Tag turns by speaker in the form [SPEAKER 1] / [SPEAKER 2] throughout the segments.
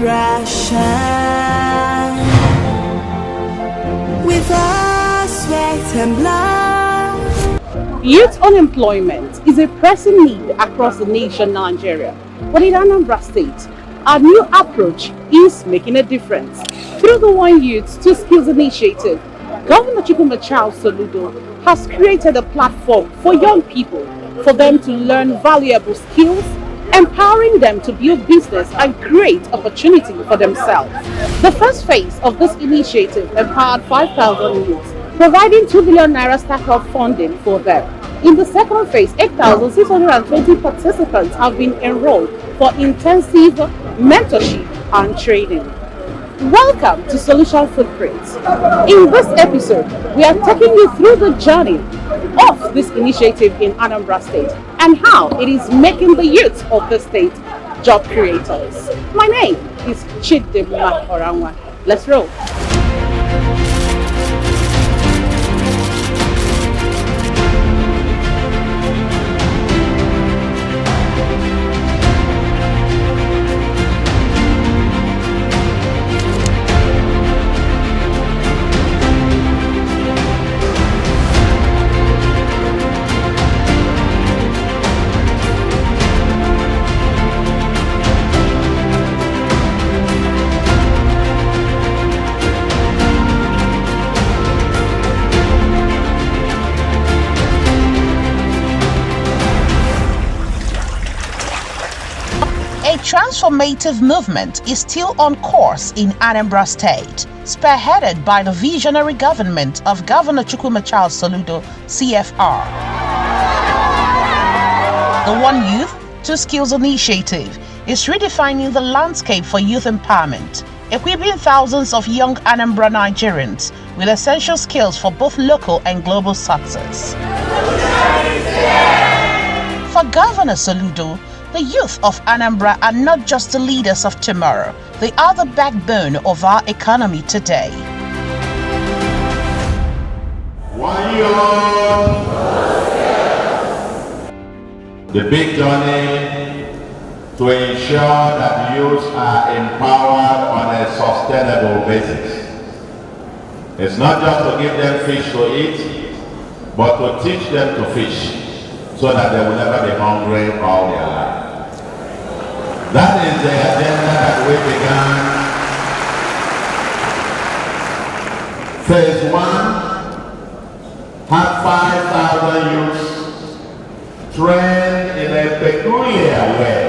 [SPEAKER 1] Anambra shine with our sweat and blood.
[SPEAKER 2] Youth unemployment is a pressing need across the nation, Nigeria. But in Anambra State, our new approach is making a difference. Through the One Youth, Two Skills initiative, Governor Soludo has created a platform for young people for them to learn valuable skills, empowering them to build business and create opportunity for themselves. The first phase of this initiative empowered 5,000 youths, providing 2 billion naira startup funding for them. In the second phase, 8,620 participants have been enrolled for intensive mentorship and training. Welcome to Solution Footprints. In this episode, we are taking you through the journey of this initiative in Anambra State and how it is making the youth of the state job creators. My name is Chidimma Oranwa. Let's roll.
[SPEAKER 3] A transformative movement is still on course in Anambra State, spearheaded by the visionary government of Governor Soludo, CFR. The One Youth, Two Skills initiative is redefining the landscape for youth empowerment, equipping thousands of young Anambra Nigerians with essential skills for both local and global success. For Governor Soludo, the youth of Anambra are not just the leaders of tomorrow, they are the backbone of our economy today.
[SPEAKER 4] The big journey to ensure that youth are empowered on a sustainable basis. It's not just to give them fish to eat, but to teach them to fish so that they will never be hungry all their life. That is the agenda that we began. Phase 1 had 5,000 youths trained in a peculiar way,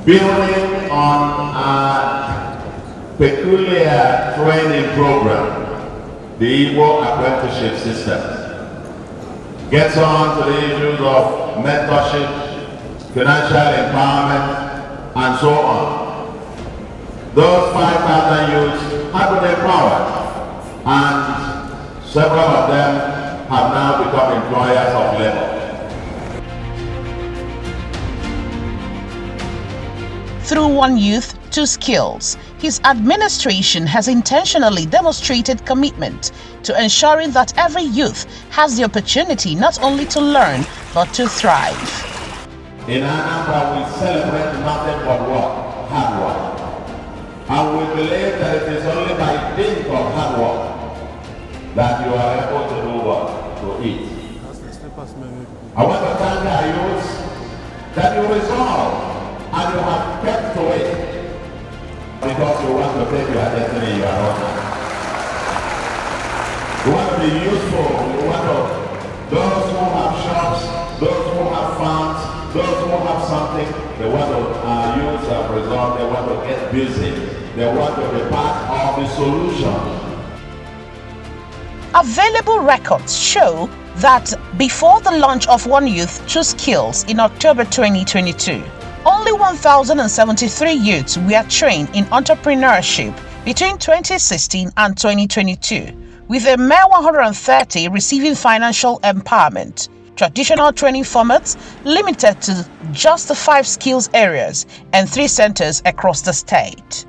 [SPEAKER 4] building on a peculiar training program, the Igbo apprenticeship system. Gets on to the issues of mentorship, financial empowerment, and so on. Those 5,000 youths have been empowered, and several of them have now become employers of labor.
[SPEAKER 3] Through One Youth, Two Skills, his administration has intentionally demonstrated commitment to ensuring that every youth has the opportunity not only to learn, but to thrive.
[SPEAKER 4] In Anambra, we celebrate nothing but what? Hard work. And we believe that it is only by dint of hard work that you are able to do what? To eat. I want to thank our youth that you resolve and you have kept to it because you want to take your destiny in your own hands. You want to be useful. You want to, those who have shops, those who have farms, those who have something, they want to use a result, they want to get busy, they want to be part of the solution.
[SPEAKER 3] Available records show that before the launch of One Youth, Two Skills in October 2022, only 1,073 youths were trained in entrepreneurship between 2016 and 2022, with a mere 130 receiving financial empowerment. Traditional training formats limited to just the 5 skills areas and 3 centers across the state.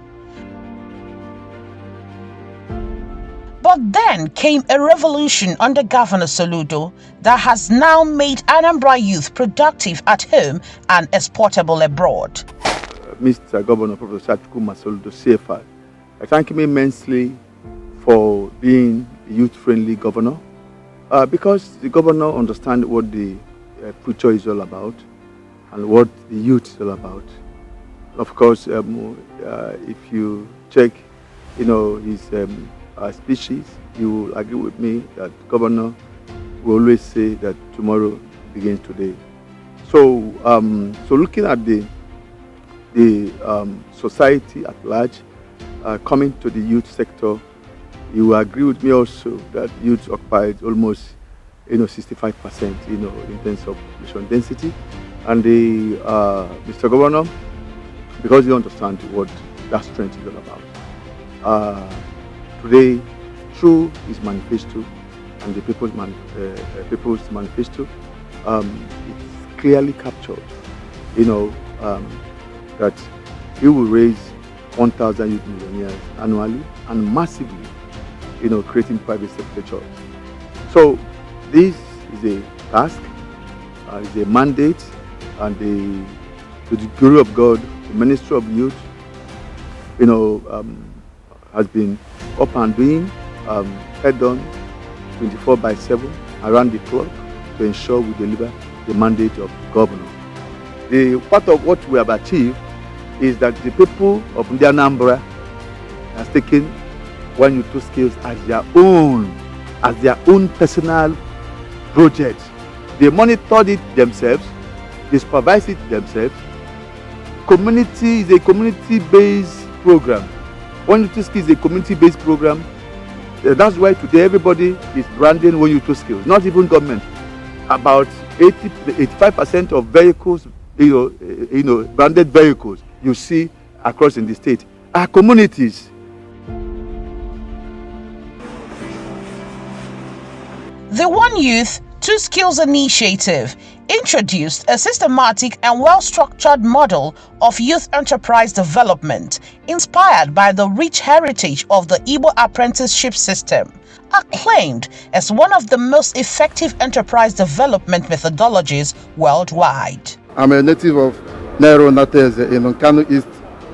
[SPEAKER 3] But then came a revolution under Governor Soludo that has now made Anambra youth productive at home and exportable abroad.
[SPEAKER 5] Mr. Governor Professor Soludo, CFR. I thank him immensely for being a youth-friendly governor, because the governor understands what the future is all about and what the youth is all about. Of course, if you check, his speeches, you will agree with me that governor will always say that tomorrow begins today. So, so looking at the society at large, coming to the youth sector, you will agree with me also that youth occupies almost 65% in terms of population density. And the Mr. Governor, because you understand what that strength is all about, today through his manifesto and the people's manifesto, it's clearly captured that he will raise 1,000 youth millionaires annually and massively creating private sector jobs. So this is a task, is a mandate, and to the glory of God, the Ministry of Youth, has been up and doing, head on 24/7 around the clock to ensure we deliver the mandate of the governor. The part of what we have achieved is that the people of Anambra has taken One Youth Two Skills as their own personal project. They monitored it themselves, they supervised it themselves. Community is a community-based program. One Youth Two Skills is a community-based program. That's why today everybody is branding One Youth Two Skills, not even government. About 85% of vehicles, branded vehicles you see across in the state are communities.
[SPEAKER 3] The One Youth, Two Skills initiative introduced a systematic and well-structured model of youth enterprise development inspired by the rich heritage of the Igbo apprenticeship system, acclaimed as one of the most effective enterprise development methodologies worldwide.
[SPEAKER 6] I'm a native of Nairo Nateze in Nkanu East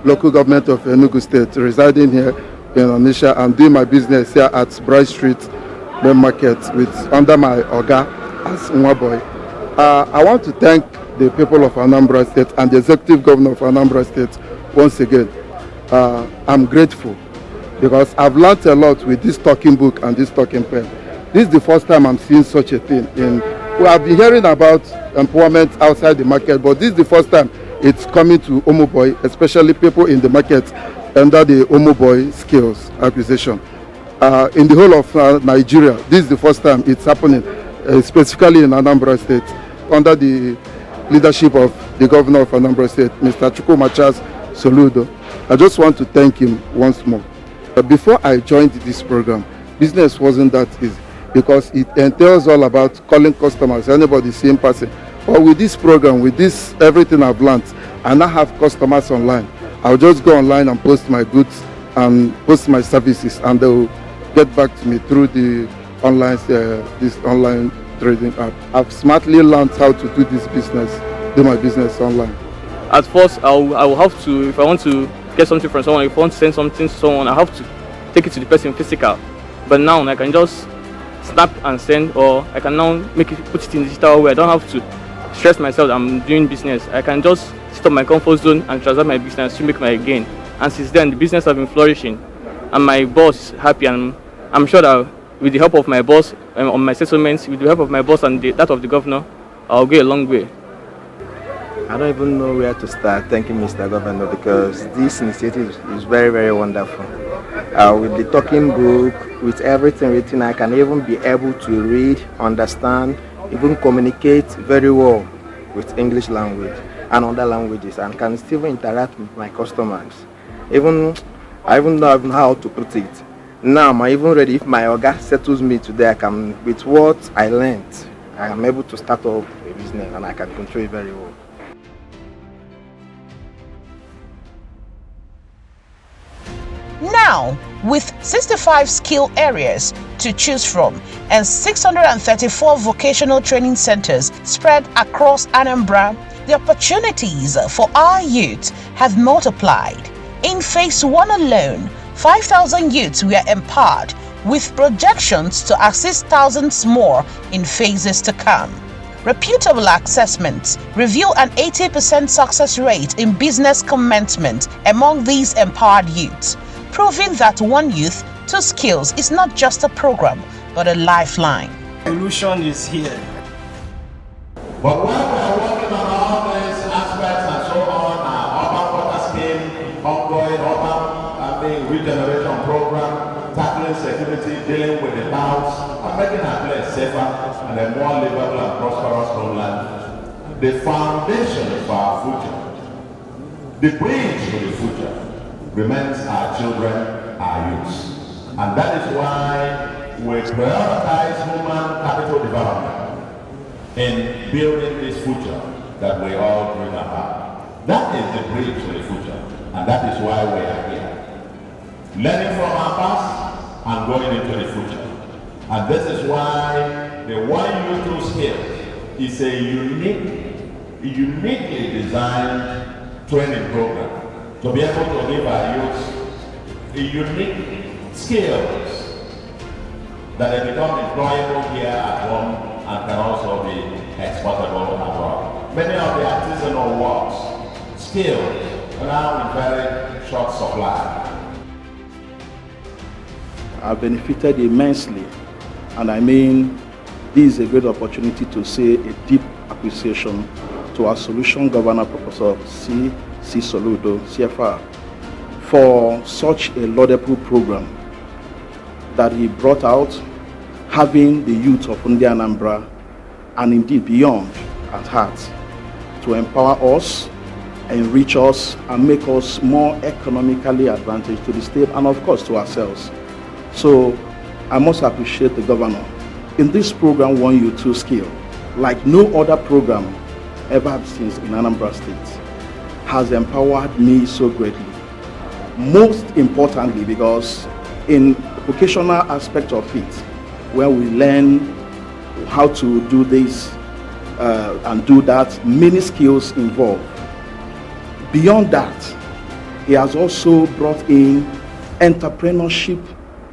[SPEAKER 6] local government of Enugu State, residing here in Onitsha and doing my business here at Bright Street Main Market under my Oga as Nwaboy. I want to thank the people of Anambra State and the Executive Governor of Anambra State once again. I'm grateful because I've learned a lot with this talking book and this talking pen. This is the first time I'm seeing such a thing. We have been hearing about empowerment outside the market, but this is the first time it's coming to Omoboy, especially people in the market under the Omoboy skills acquisition. In the whole of Nigeria, this is the first time it's happening, specifically in Anambra State, under the leadership of the governor of Anambra State, Mr. Chukwumachas Soludo. I just want to thank him once more. Before I joined this program, business wasn't that easy because it entails all about calling customers, anybody seeing person. But with this program, with this everything I've learned, I now have customers online. I'll just go online and post my goods and post my services, and they'll get back to me through the online this online trading app. I've smartly learned how to do this business, do my business online.
[SPEAKER 7] At first, I will have to, if I want to get something from someone, if I want to send something to someone, I have to take it to the person physical. But now I can just snap and send, or I can now put it in digital way. I don't have to stress myself that I'm doing business. I can just sit on my comfort zone and transact my business to make my gain. And since then, the business has been flourishing, and my boss is happy. And I'm sure that with the help of my boss on my settlements, with the help of my boss and that of the governor, I'll go a long way.
[SPEAKER 8] I don't even know where to start thanking Mr. Governor, because this initiative is very, very wonderful. With the talking book, with everything written, I can even be able to read, understand, even communicate very well with English language and other languages, and can still interact with my customers. I even know how to put it. Now I'm even ready. If my Oga settles me today, I can, with what I learned, I am able to start up a business and I can control it very well.
[SPEAKER 3] Now, with 65 skill areas to choose from and 634 vocational training centers spread across Anambra, The opportunities for our youth have multiplied. In phase 1 alone, 5,000 youths were empowered, with projections to assist thousands more in phases to come. Reputable assessments reveal an 80% success rate in business commencement among these empowered youths, proving that One Youth, Two Skills is not just a program, but a lifeline.
[SPEAKER 9] Solution is here.
[SPEAKER 4] But when we are working on all these aspects and so on, urban water scheme, ongoing urban regeneration program, tackling security, dealing with the towns, and making our place safer and a more livable and prosperous homeland, the foundation for our future, the bridge to the future, remains our children, our youths. And that is why we prioritize human capital development in building this future that we all dream about. That is the bridge to the future, and that is why we are here. Learning from our past and going into the future. And this is why the One Youth, Two Skills is a uniquely designed training program to be able to give our youth a unique skills that they become employable here at home and can also be exportable abroad. Many of the artisanal works, skills, are now in very short supply.
[SPEAKER 10] I've benefited immensely, and I mean, this is a great opportunity to say a deep appreciation to our Solution Governor, Professor C. Soludo, CFR, for such a laudable program that he brought out, having the youth of Anambra and indeed beyond at heart, to empower us, enrich us, and make us more economically advantaged to the state and of course to ourselves. So I must appreciate the governor. In this program, One Youth, Two Skills, like no other program ever since in Anambra State, has empowered me so greatly. Most importantly, because in vocational aspect of it, where we learn how to do this and do that, many skills involved. Beyond that, he has also brought in entrepreneurship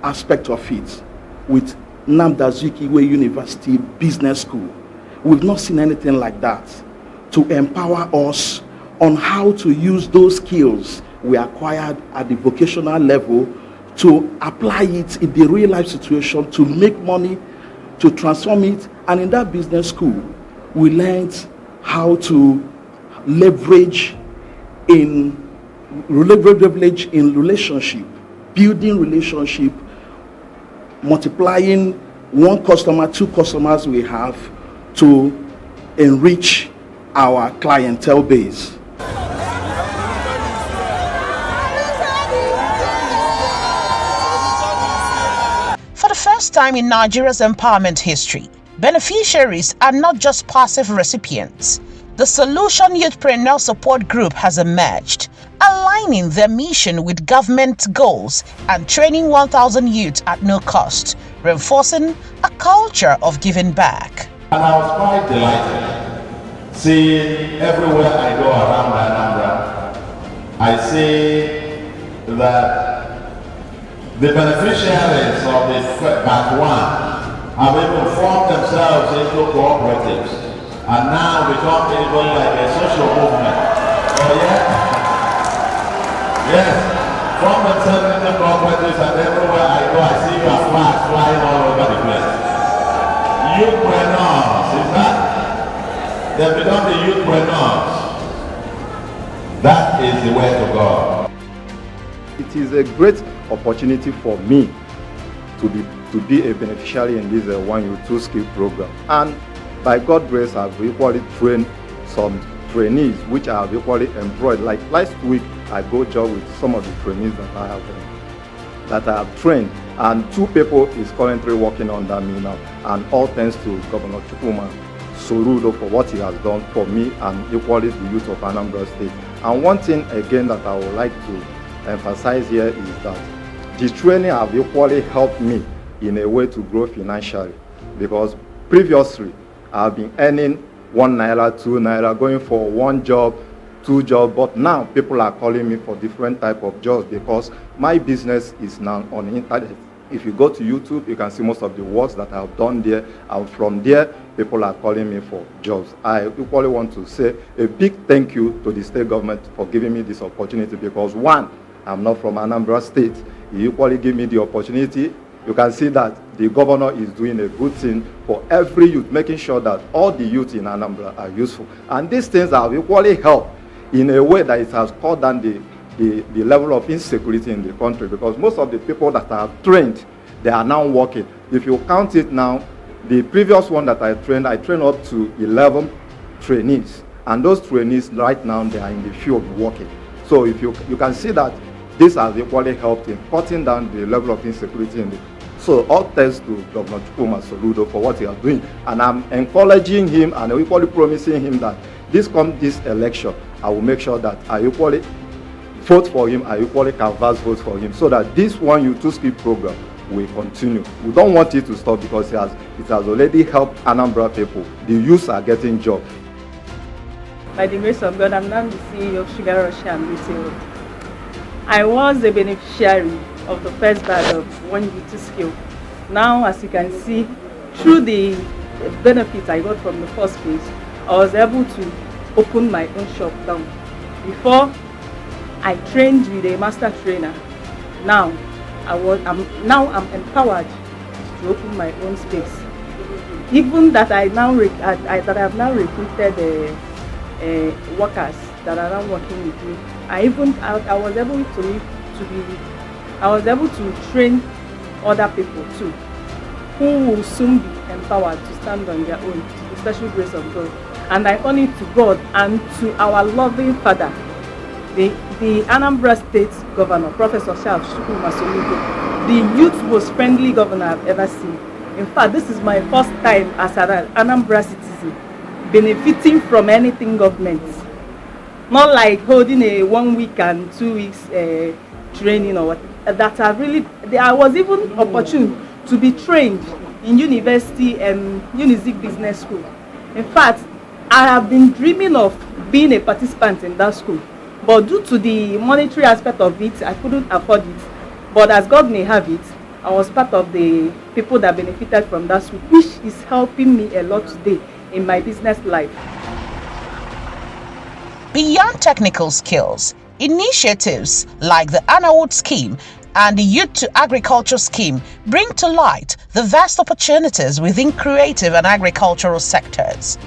[SPEAKER 10] aspect of it with Anambra University Business School. We've not seen anything like that, to empower us on how to use those skills we acquired at the vocational level to apply it in the real life situation, to make money, to transform it. And in that business school, we learned how to leverage in relationship, building relationship, multiplying one customer, two customers we have to enrich our clientele base.
[SPEAKER 3] For the first time in Nigeria's empowerment history, beneficiaries are not just passive recipients. The Solution Youthpreneur Support Group has emerged, aligning their mission with government goals and training 1,000 youths at no cost, reinforcing a culture of giving back.
[SPEAKER 4] And I was quite delighted seeing everywhere I go around Anambra, I see that the beneficiaries of the Batch 1 have even formed themselves into cooperatives and now become even like a social movement. Oh yeah? Yes. Form themselves into cooperatives, and everywhere I go I see your flags flying all over the place. Youthpreneurs, is that? They become the youthpreneurs. That is the way to go.
[SPEAKER 6] It is a great opportunity for me to be a beneficiary in this One Youth, Two Skills program. And by God's grace, I've equally trained some trainees which I have equally employed. Like last week, I go job with some of the trainees that I have trained, and 2 people is currently working under me now. And all thanks to Governor Soludo for what he has done for me and equally the youth of Anambra State. And one thing again that I would like to emphasize here is that the training have equally helped me in a way to grow financially, because previously I've been earning 1 naira, 2 naira, going for 1 job, 2 jobs. But now people are calling me for different type of jobs because my business is now on the internet. If you go to YouTube, you can see most of the works that I've done there. And from there, people are calling me for jobs. I equally want to say a big thank you to the state government for giving me this opportunity because one, I'm not from Anambra State. He equally gave me the opportunity. You can see that the governor is doing a good thing for every youth, making sure that all the youth in Anambra are useful. And these things have equally helped in a way that it has cut down the level of insecurity in the country because most of the people that are trained, they are now working. If you count it now, the previous one that I trained up to 11 trainees. And those trainees right now, they are in the field working. So if you can see that this has equally helped in cutting down the level of insecurity in the. So all thanks to Governor Chukwuma Soludo for what he is doing. And I'm encouraging him and equally promising him that this election, I will make sure that I equally vote for him, I equally canvass votes for him so that this One Youth Two Skill program will continue. We don't want it to stop because it has already helped Anambra people. The youths are getting jobs.
[SPEAKER 9] By the grace of God, I'm now the CEO of Sugar Russia and Retail. I was a beneficiary of the first batch of One Youth Two Skill. Now, as you can see, through the benefits I got from the first phase, I was able to open my own shop down. Before, I trained with a master trainer. Now, I'm empowered to open my own space. Even that I have now recruited workers that are now working with me. I was able to train other people too, who will soon be empowered to stand on their own to the special grace of God. And I owe it to God and to our loving Father, the Anambra State Governor, Professor Charles Chukwuma Soludo, the youth most friendly governor I've ever seen. In fact, this is my first time as an Anambra citizen benefiting from anything government. Not like holding a 1 week and 2 weeks training or what. I was even opportune to be trained in university and Unizik Business School. In fact, I have been dreaming of being a participant in that school. But due to the monetary aspect of it, I couldn't afford it. But as God may have it, I was part of the people that benefited from that school, which is helping me a lot today in my business life.
[SPEAKER 3] Beyond technical skills, initiatives like the Anawood scheme and the Youth to Agriculture scheme bring to light the vast opportunities within creative and agricultural sectors.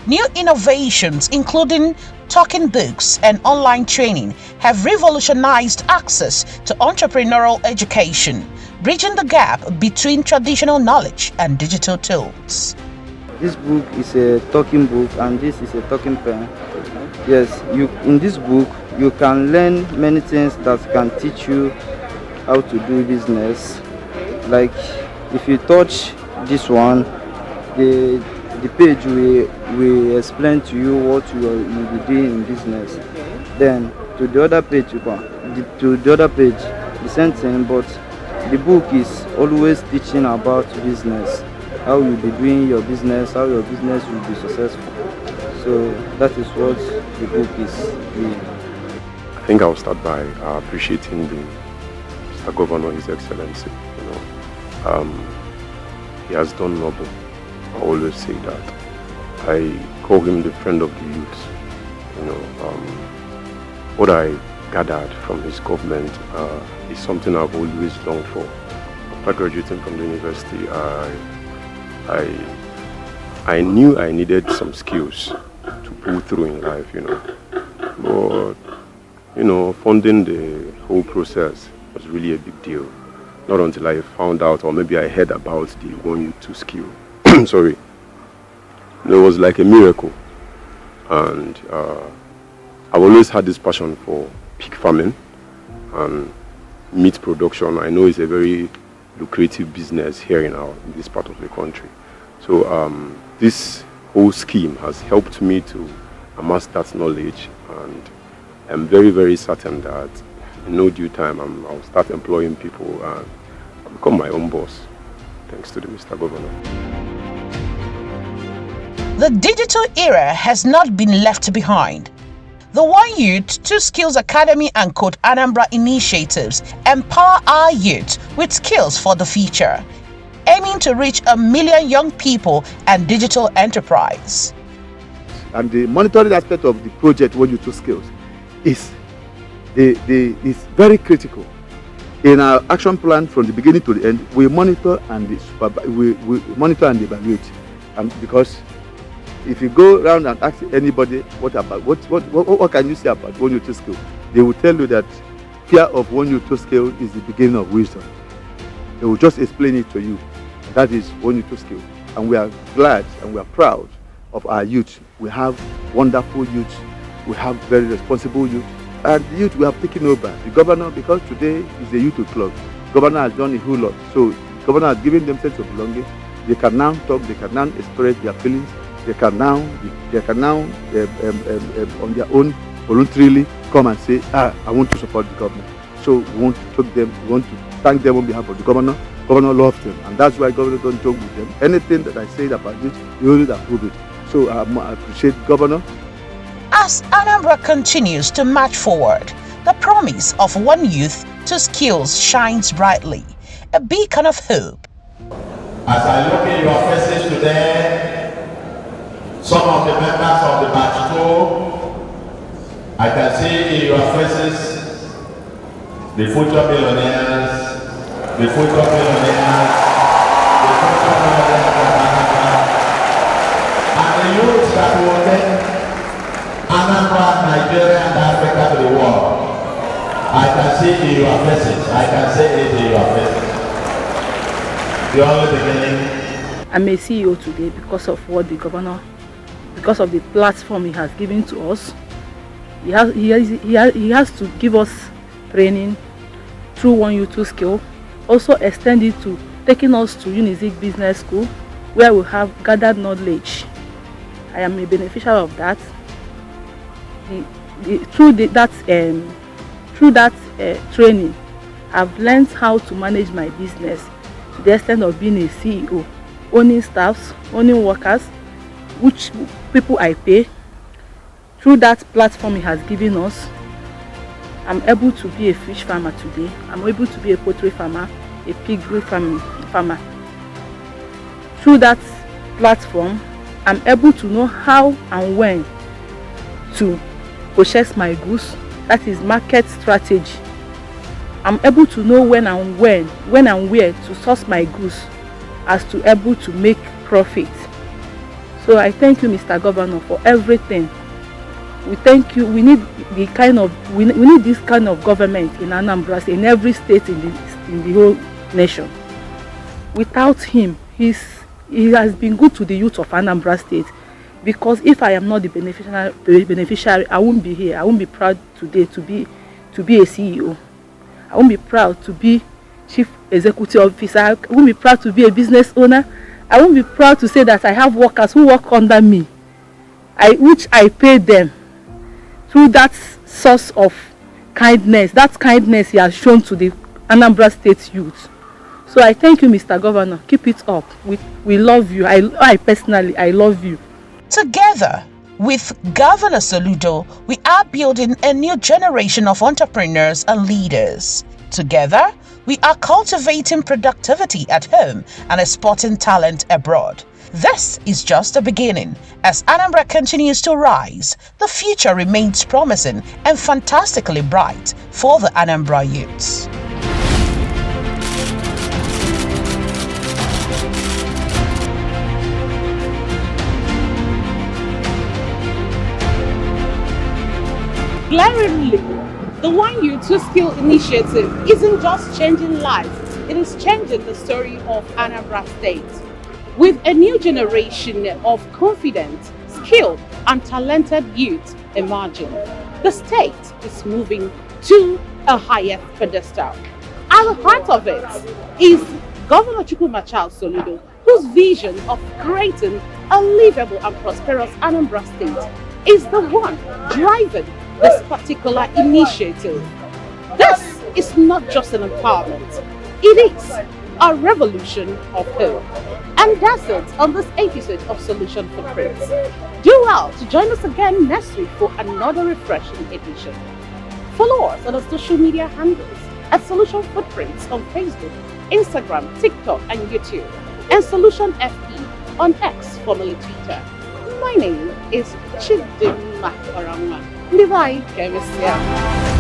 [SPEAKER 3] New innovations, including talking books and online training, have revolutionized access to entrepreneurial education, bridging the gap between traditional knowledge and digital tools.
[SPEAKER 11] This book is a talking book and this is a talking pen. Yes, in this book you can learn many things that can teach you how to do business. Like if you touch this one, the page will explain to you what you will be doing in business. Then to the other page, the same thing, but the book is always teaching about business, how you'll be doing your business, how your business will be successful. So that is what the book is doing.
[SPEAKER 12] I think I'll start by appreciating Mr. Governor, His Excellency. He has done noble. I always say that. I call him the friend of the youth. What I gathered from his government is something I've always longed for. After graduating from the university, I knew I needed some skills to pull through in life, But, funding the whole process was really a big deal. Not until I found out, or maybe I heard about the One Youth Two Skill. Sorry. It was like a miracle. And I've always had this passion for pig farming and meat production. I know it's a very lucrative business here in this part of the country. So this whole scheme has helped me to amass that knowledge, and I'm very, very certain that in no due time I'll start employing people and I'll become my own boss, thanks to the Mr. Governor.
[SPEAKER 3] The digital era has not been left behind. The One Youth, Two Skills Academy and Code Anambra initiatives empower our youth with skills for the future, aiming to reach 1 million young people and digital enterprise.
[SPEAKER 5] And the monitoring aspect of the project One Youth, Two Skills is very critical. In our action plan from the beginning to the end, we monitor and we monitor and evaluate. And because if you go around and ask anybody what can you say about One Youth, Two Skills, they will tell you that fear of One Youth, Two Skills is the beginning of wisdom. They will just explain it to you. That is One Youth, Two Skills. And we are glad and we are proud of our youth. We have wonderful youth. We have very responsible youth. And the youth we have taken over. The governor, because today is a youth club, governor has done a whole lot. So the governor has given them sense of belonging. They can now talk, they can now express their feelings. They can now on their own voluntarily come and say, I want to support the government. So we want to talk them, we want to thank them on behalf of the governor. Governor loves them, and that's why governor don't joke with them. Anything that I say about it, he always approve it. So I appreciate governor.
[SPEAKER 3] As Anambra continues to march forward, the promise of One Youth, Two Skills shines brightly, a beacon of hope.
[SPEAKER 4] As I look in your faces today, some of the members of the batch 2, I can see in your faces the future millionaires, the future millionaires, the future millionaires of Anambra, and the youth that will take Anambra, Nigeria, and Africa to the world. I can see in your faces. I can see it in your faces. The only beginning.
[SPEAKER 9] I'm a CEO today because of what the governor, because of the platform he has given to us. He has to give us training through One Youth, Two Skills. Also extend it to taking us to Unizik Business School, where we have gathered knowledge. I am a beneficiary of that. Through that training, I've learned how to manage my business to the extent of being a CEO, owning staffs, owning workers, which people I pay. Through that platform he has given us, I'm able to be a fish farmer today. I'm able to be a poultry farmer, a piggery farmer. Through that platform, I'm able to know how and when to purchase my goods. That is market strategy. I'm able to know when and where to source my goods as to able to make profit. So I thank you, Mr. Governor, for everything. We thank you. We need the we need this kind of government in Anambra, in every state in the whole nation. Without him, he has been good to the youth of Anambra State. Because if I am not the beneficiary, I won't be here. I won't be proud today to be a CEO. I won't be proud to be chief executive officer. I won't be proud to be a business owner. I won't be proud to say that I have workers who work under me, which I pay them through that source of kindness. That kindness he has shown to the Anambra State youth. So I thank you, Mr. Governor. Keep it up. We love you. I personally, I love you.
[SPEAKER 3] Together with Governor Soludo, we are building a new generation of entrepreneurs and leaders. Together, we are cultivating productivity at home and exporting talent abroad. This is just the beginning. As Anambra continues to rise, the future remains promising and fantastically bright for the Anambra youths.
[SPEAKER 2] Glaringly, the One Youth, Two Skills initiative isn't just changing lives, it is changing the story of Anambra State. With a new generation of confident, skilled, and talented youth emerging, the state is moving to a higher pedestal. At the heart of it is Governor Soludo, whose vision of creating a livable and prosperous Anambra State is the one driving this particular initiative. This is not just an empowerment, it is a revolution of hope. And that's it on this episode of Solution Footprints. Do well to join us again next week for another refreshing edition. Follow us on our social media handles at Solution Footprints on Facebook, Instagram, TikTok, and YouTube, and Solution FE on X, formerly Twitter. My name is Chidinma Orama. Bye, Kemesia.